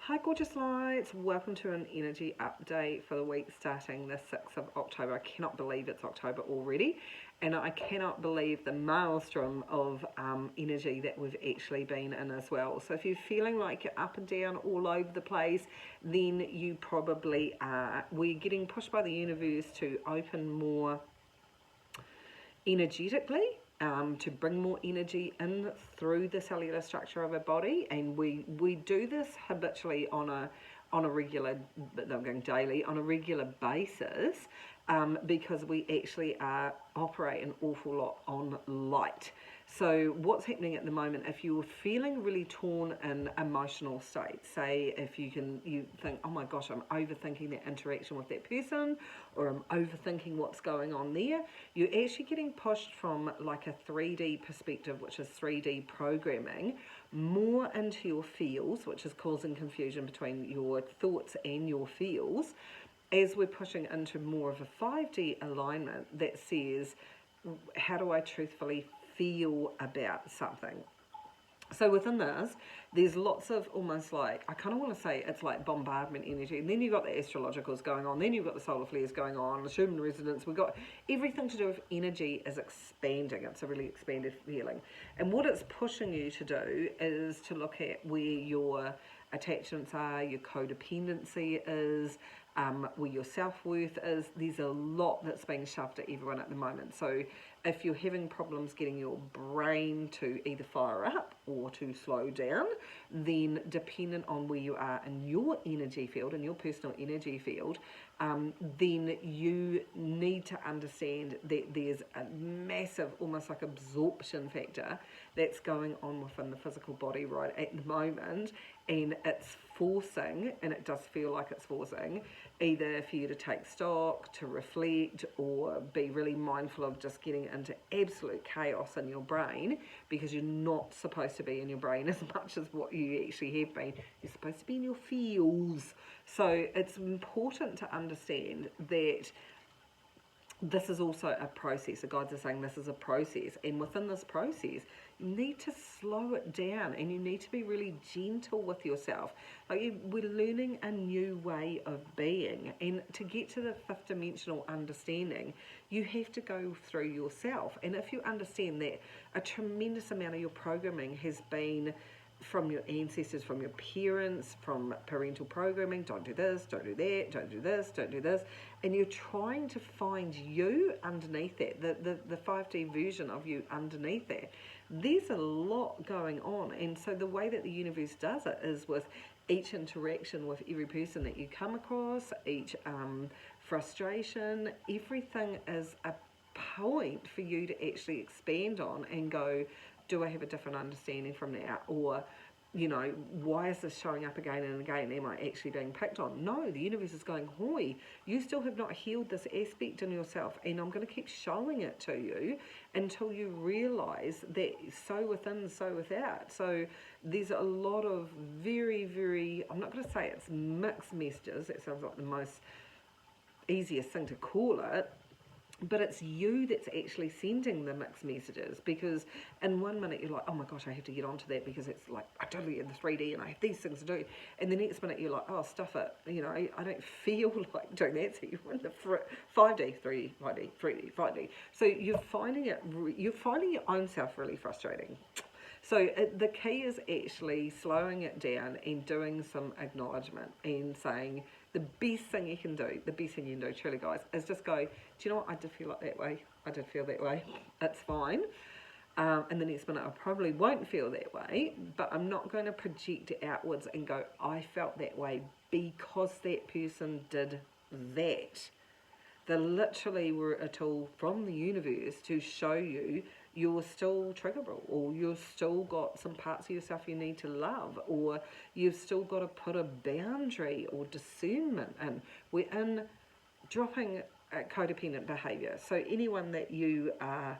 Hi gorgeous lights, welcome to an energy update for the week starting the 6th of October. I cannot believe it's October already, and I cannot believe the maelstrom of energy that we've actually been in as well. So if you're feeling like you're up and down all over the place, then you probably are. We're getting pushed by the universe to open more energetically, to bring more energy in through the cellular structure of our body, and we do this habitually on a regular, but I'm going daily, on a regular basis, because we actually operate an awful lot on light. So what's happening at the moment, if you're feeling really torn in emotional state, say if you think, oh my gosh, I'm overthinking that interaction with that person, or I'm overthinking what's going on there, you're actually getting pushed from like a 3D perspective, which is 3D programming, more into your feels, which is causing confusion between your thoughts and your feels, as we're pushing into more of a 5D alignment that says, how do I truthfully feel about something? So within this, there's lots of almost like, I kind of want to say it's like bombardment energy. And then you've got the astrologicals going on. Then you've got the solar flares going on, the Schumann resonance. We've got everything to do with energy is expanding. It's a really expanded feeling. And what it's pushing you to do is to look at where your attachments are, your codependency is, where your self-worth is. There's a lot that's being shoved at everyone at the moment. So if you're having problems getting your brain to either fire up or to slow down, then dependent on where you are in your energy field, in your personal energy field, then you need to understand that there's a massive, almost like absorption factor that's going on within the physical body right at the moment, and it's forcing, and it does feel like it's forcing, either for you to take stock, to reflect, or be really mindful of just getting into absolute chaos in your brain, because you're not supposed to be in your brain as much as what you actually have been. You're supposed to be in your feels. So it's important to understand that this is also a process. The guides are saying this is a process, and within this process you need to slow it down, and you need to be really gentle with yourself. Like, we're learning a new way of being, and to get to the fifth dimensional understanding, you have to go through yourself. And if you understand that a tremendous amount of your programming has been from your ancestors, from your parents, from parental programming, don't do this, don't do that, don't do this, don't do this, and you're trying to find you underneath that, the 5D version of you underneath that, there's a lot going on. And so the way that the universe does it is with each interaction with every person that you come across, each frustration, everything is a point for you to actually expand on and go, do I have a different understanding from now? Or, why is this showing up again and again? Am I actually being picked on? No, the universe is going, hoi, you still have not healed this aspect in yourself, and I'm going to keep showing it to you until you realize that so within, so without. So there's a lot of very, very, I'm not going to say it's mixed messages. That sounds like the most easiest thing to call it, but it's you that's actually sending the mixed messages, because in 1 minute you're like, oh my gosh, I have to get onto that because it's like I totally in the 3D and I have these things to do, and the next minute you're like, oh, stuff it, I don't feel like doing that. So you're in the 5D, 3D, 5D, 3D, 5D. So you're finding your own self really frustrating. So the key is actually slowing it down and doing some acknowledgement and saying, the best thing you can do, truly guys, is just go, do you know what, I did feel like that way, I did feel that way, it's fine. And the next minute I probably won't feel that way, but I'm not going to project it outwards and go, I felt that way because that person did that. They literally were a tool from the universe to show you you're still triggerable, or you've still got some parts of yourself you need to love, or you've still got to put a boundary or discernment in. We're in dropping codependent behaviour. So anyone that you are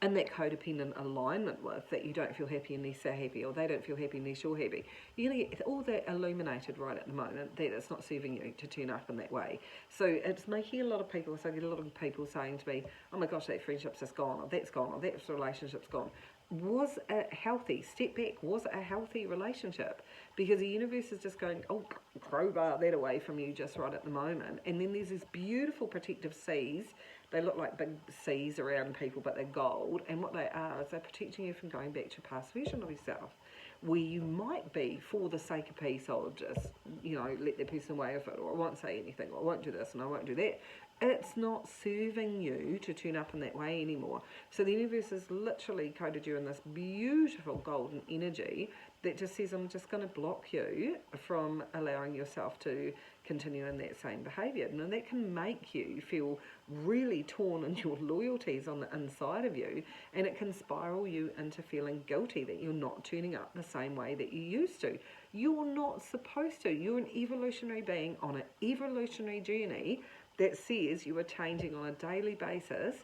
in that codependent alignment with, that you don't feel happy unless they're happy, or they don't feel happy unless you're happy, you're going to get all that illuminated right at the moment, that it's not serving you to turn up in that way. So it's making a lot of people, so I get a lot of people saying to me, oh my gosh, that friendship's just gone, or that's gone, or that relationship's gone. was a healthy, step back, was a healthy relationship? Because the universe is just going, oh, crowbar that away from you just right at the moment. And then there's these beautiful protective C's. They look like big C's around people, but they're gold. And what they are is they're protecting you from going back to a past version of yourself, where you might be, for the sake of peace, I'll just, let the person away with it, or I won't say anything, or I won't do this and I won't do that. It's not serving you to turn up in that way anymore. So the universe has literally coded you in this beautiful golden energy that just says, I'm just going to block you from allowing yourself to continue in that same behaviour. And that can make you feel really torn in your loyalties on the inside of you, and it can spiral you into feeling guilty that you're not turning up the same way that you used to. You're not supposed to. You're an evolutionary being on an evolutionary journey that says you are changing on a daily basis,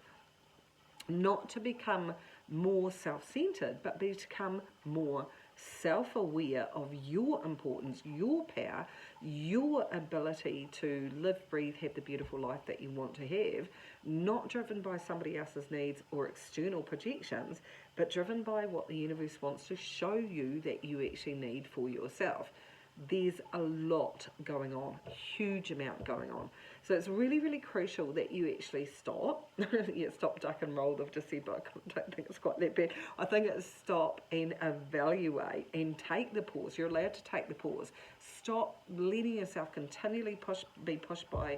not to become more self-centered, but become more self-aware of your importance, your power, your ability to live, breathe, have the beautiful life that you want to have, not driven by somebody else's needs or external projections, but driven by what the universe wants to show you that you actually need for yourself. There's a lot going on, huge amount going on. So it's really, really crucial that you actually stop. Stop, duck and roll, I've just said, but I don't think it's quite that bad. I think it's stop and evaluate and take the pause. You're allowed to take the pause. Stop letting yourself continually be pushed by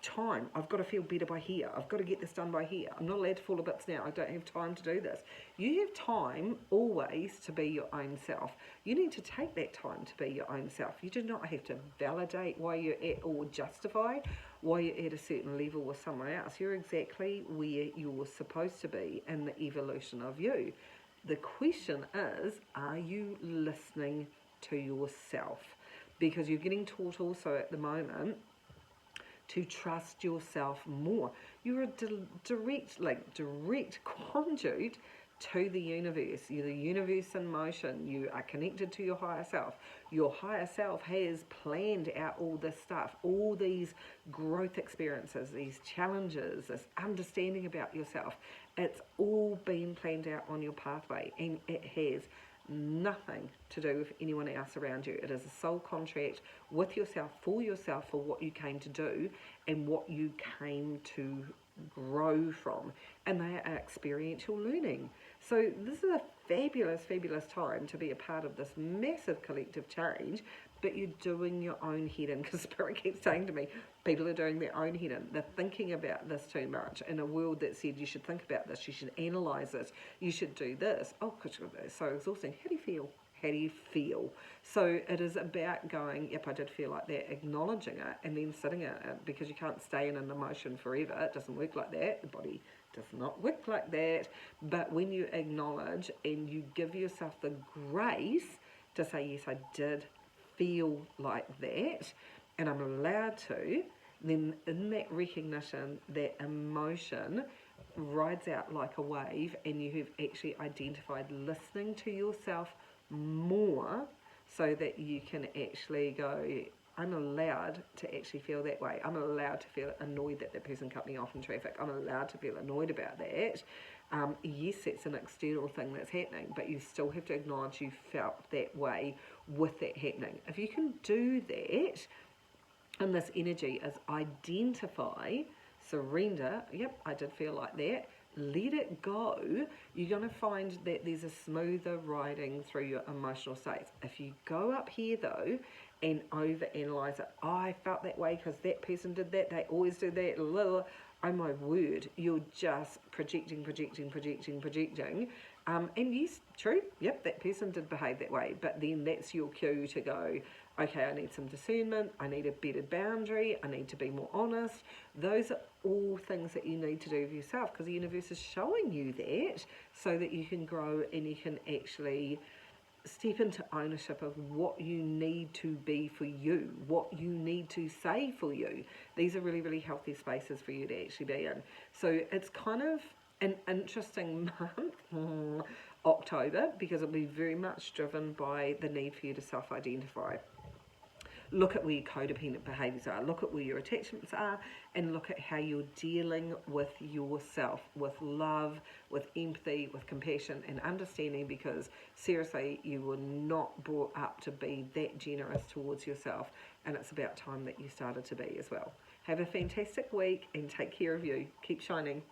time. I've got to feel better by here. I've got to get this done by here. I'm not allowed to fall to bits now. I don't have time to do this. You have time always to be your own self. You need to take that time to be your own self. You do not have to validate why you're at or justify why you're at a certain level with someone else. You're exactly where you're supposed to be in the evolution of you. The question is, are you listening to yourself? Because you're getting taught also at the moment to trust yourself more. You're a direct conduit to the universe. You're the universe in motion. You are connected to your higher self. Your higher self has planned out all this stuff, all these growth experiences, these challenges, this understanding about yourself. It's all been planned out on your pathway, and it has nothing to do with anyone else around you. It is a soul contract with yourself, for what you came to do and what you came to grow from. And they are experiential learning. So this is a fabulous, fabulous time to be a part of this massive collective change, but you're doing your own head-in, because Spirit keeps saying to me, people are doing their own head-in. They're thinking about this too much in a world that said you should think about this, you should analyse it, you should do this. Oh, gosh, it's so exhausting. How do you feel? How do you feel? So it is about going, yep, I did feel like that, acknowledging it, and then sitting in it, because you can't stay in an emotion forever. It doesn't work like that. The body does not work like that. But when you acknowledge and you give yourself the grace to say, yes, I did feel like that, and I'm allowed to, then in that recognition, that emotion rides out like a wave, and you have actually identified listening to yourself more, so that you can actually go, I'm allowed to actually feel that way. I'm allowed to feel annoyed that person cut me off in traffic. I'm allowed to feel annoyed about that. Yes, it's an external thing that's happening, but you still have to acknowledge you felt that way with that happening. If you can do that, and this energy is identify, surrender, yep, I did feel like that, let it go, you're going to find that there's a smoother riding through your emotional states. If you go up here though and overanalyze it, I felt that way because that person did that, they always do that, oh my word, you're just projecting. And yes, true, yep, that person did behave that way, but then that's your cue to go, okay, I need some discernment, I need a better boundary, I need to be more honest. Those are all things that you need to do with yourself, because the universe is showing you that so that you can grow and you can actually step into ownership of what you need to be for you, what you need to say for you. These are really, really healthy spaces for you to actually be in. So it's kind of an interesting month, October, because it'll be very much driven by the need for you to self-identify. look at where your codependent behaviours are, look at where your attachments are, and look at how you're dealing with yourself, with love, with empathy, with compassion and understanding, because seriously, you were not brought up to be that generous towards yourself, and it's about time that you started to be as well. Have a fantastic week and take care of you. Keep shining.